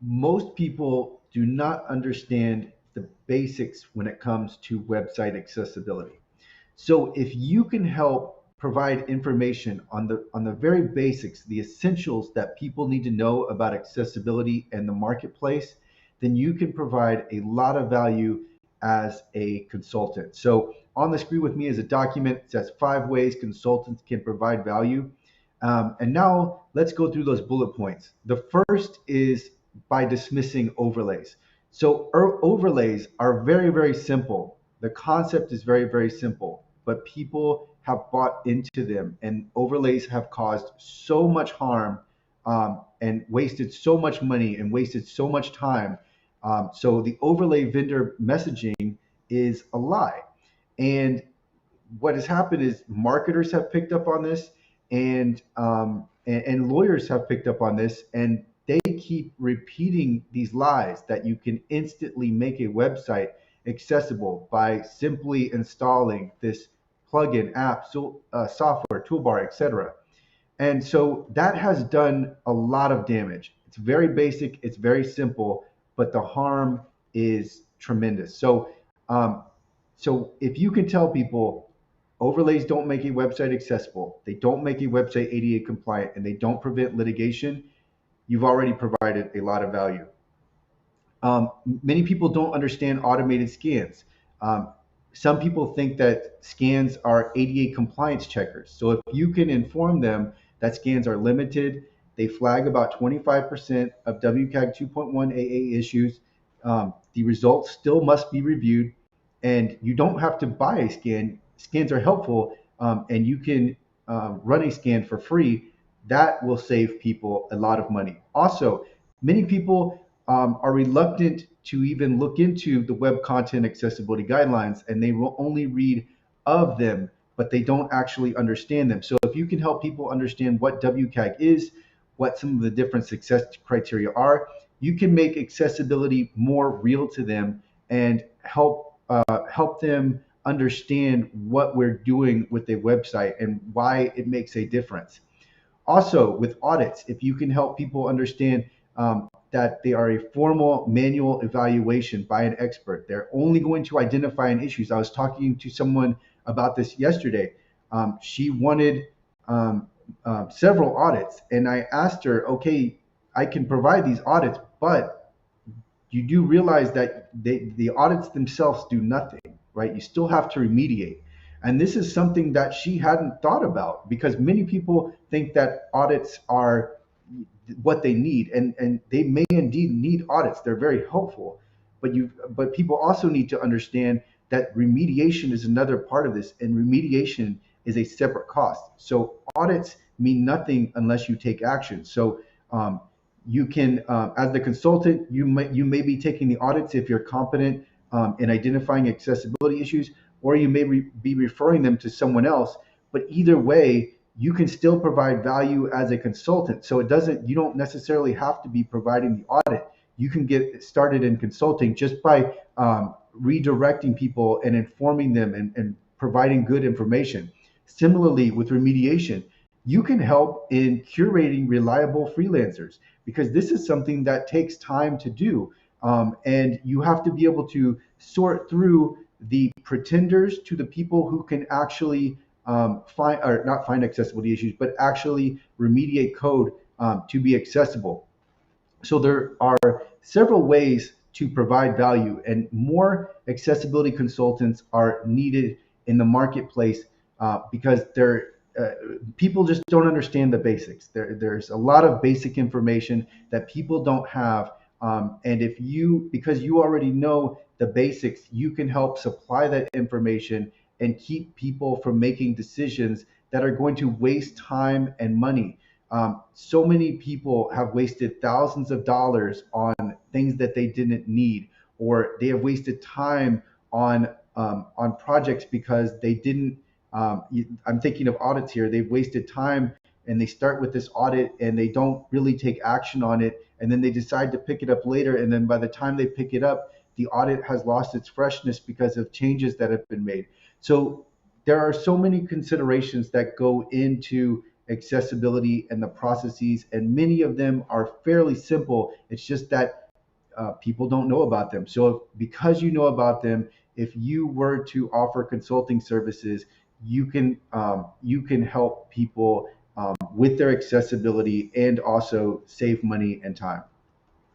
most people do not understand the basics when it comes to website accessibility. So if you can help provide information on the very basics, the essentials that people need to know about accessibility and the marketplace, then you can provide a lot of value as a consultant. So on the screen with me is a document that says 5 ways consultants can provide value. And now let's go through those bullet points. The first is by dismissing overlays. So overlays are very, very simple. The concept is very, very simple, but people have bought into them, and overlays have caused so much harm, and wasted so much money and wasted so much time. So the overlay vendor messaging is a lie. And what has happened is marketers have picked up on this, and lawyers have picked up on this, and they keep repeating these lies that you can instantly make a website accessible by simply installing this plugin, app, software, toolbar, etc. And so that has done a lot of damage. It's very basic, it's very simple, but the harm is tremendous. Um, so if you can tell people overlays don't make a website accessible, they don't make a website ADA compliant, and they don't prevent litigation, you've already provided a lot of value. Many people don't understand automated scans. Um, some people think that scans are ADA compliance checkers. So if you can inform them that scans are limited, they flag about 25% of WCAG 2.1 AA issues. The results still must be reviewed, and you don't have to buy a scan. Scans are helpful, and you can run a scan for free. That will save people a lot of money. Also, many people are reluctant to even look into the web content accessibility guidelines, and they will only read of them, but they don't actually understand them. So if you can help people understand what WCAG is, what some of the different success criteria are, you can make accessibility more real to them and help them understand what we're doing with a website and why it makes a difference. Also, with audits, if you can help people understand that they are a formal manual evaluation by an expert, they're only going to identify an issues. I was talking to someone about this yesterday. She wanted several audits, and I asked her, okay, I can provide these audits, but you do realize that the audits themselves do nothing, right? You still have to remediate. And this is something that she hadn't thought about, because many people think that audits are what they need, and they may indeed need audits. They're very helpful, but people also need to understand that remediation is another part of this, and remediation is a separate cost. So audits mean nothing unless you take action. So you can, as the consultant, you may be taking the audits if you're competent in identifying accessibility issues, or you may be referring them to someone else. But either way, you can still provide value as a consultant. So you don't necessarily have to be providing the audit. You can get started in consulting just by redirecting people and informing them, and providing good information. Similarly, with remediation, you can help in curating reliable freelancers, because this is something that takes time to do. And you have to be able to sort through the pretenders to the people who can actually find, or not find accessibility issues, but actually remediate code to be accessible. So there are several ways to provide value, and more accessibility consultants are needed in the marketplace, because people just don't understand the basics. There's a lot of basic information that people don't have, and if you, because you already know the basics, you can help supply that information and keep people from making decisions that are going to waste time and money. So many people have wasted thousands of dollars on things that they didn't need, or they have wasted time on projects because they didn't. I'm thinking of audits here. They've wasted time, and they start with this audit and they don't really take action on it, and then they decide to pick it up later, and then by the time they pick it up, the audit has lost its freshness because of changes that have been made. So there are so many considerations that go into accessibility and the processes, and many of them are fairly simple. It's just that people don't know about them. So because you know about them, if you were to offer consulting services, you can help people with their accessibility and also save money and time.